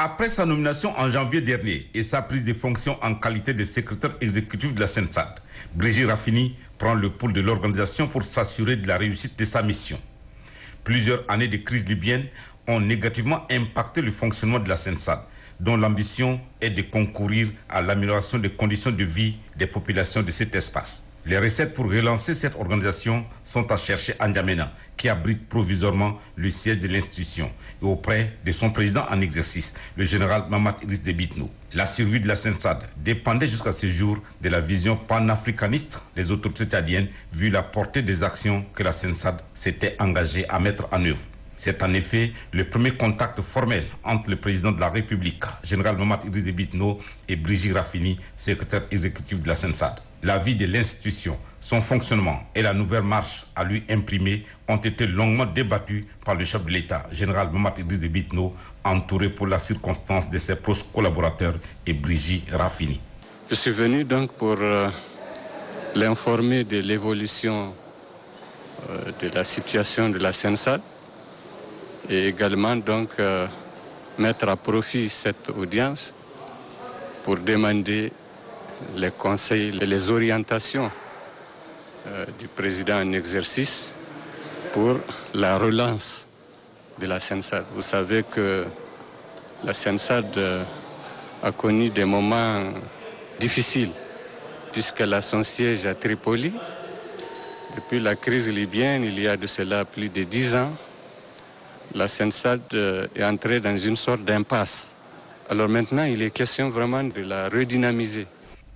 Après sa nomination en janvier dernier et sa prise de fonction en qualité de secrétaire exécutif de la CNSAD, Brigitte Raffini prend le pouls de l'organisation pour s'assurer de la réussite de sa mission. Plusieurs années de crise libyenne ont négativement impacté le fonctionnement de la CNSAD, dont l'ambition est de concourir à l'amélioration des conditions de vie des populations de cet espace. Les recettes pour relancer cette organisation sont à chercher à N'Djamena, qui abrite provisoirement le siège de l'institution, et auprès de son président en exercice, le général Mahamat Idriss Déby Itno. La survie de la CNSAD dépendait jusqu'à ce jour de la vision panafricaniste des autorités tchadiennes, vu la portée des actions que la CNSAD s'était engagée à mettre en œuvre. C'est en effet le premier contact formel entre le président de la République, général Mahamat Idriss Déby Itno, et Brigitte Raffini, secrétaire exécutif de la CNSAD. La vie de l'institution, son fonctionnement et la nouvelle marche à lui imprimer ont été longuement débattus par le chef de l'État, général Mahamat Idriss Déby Itno, entouré pour la circonstance de ses proches collaborateurs et Brigitte Raffini. Je suis venu donc pour l'informer de l'évolution de la situation de la CNSAD et également donc mettre à profit cette audience pour demander les conseils et les orientations du président en exercice pour la relance de la CNSAD. Vous savez que la CNSAD a connu des moments difficiles puisqu'elle a son siège à Tripoli. Depuis la crise libyenne, il y a de cela plus de 10 ans, la CNSAD est entrée dans une sorte d'impasse. Alors maintenant, il est question vraiment de la redynamiser.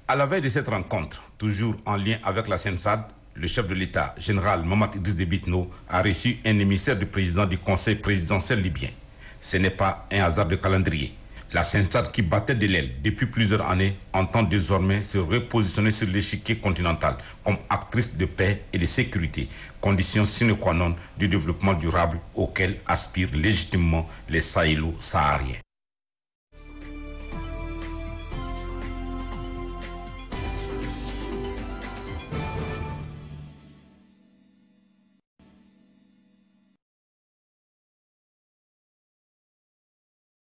À la veille de cette rencontre, toujours en lien avec la CNSAD, le chef de l'État, général Mahamat Idriss Déby Itno, a reçu un émissaire du président du Conseil présidentiel libyen. Ce n'est pas un hasard de calendrier. La CNSAD, qui battait de l'aile depuis plusieurs années, entend désormais se repositionner sur l'échiquier continental comme actrice de paix et de sécurité, condition sine qua non du développement durable auquel aspirent légitimement les Sahélo-Sahariens.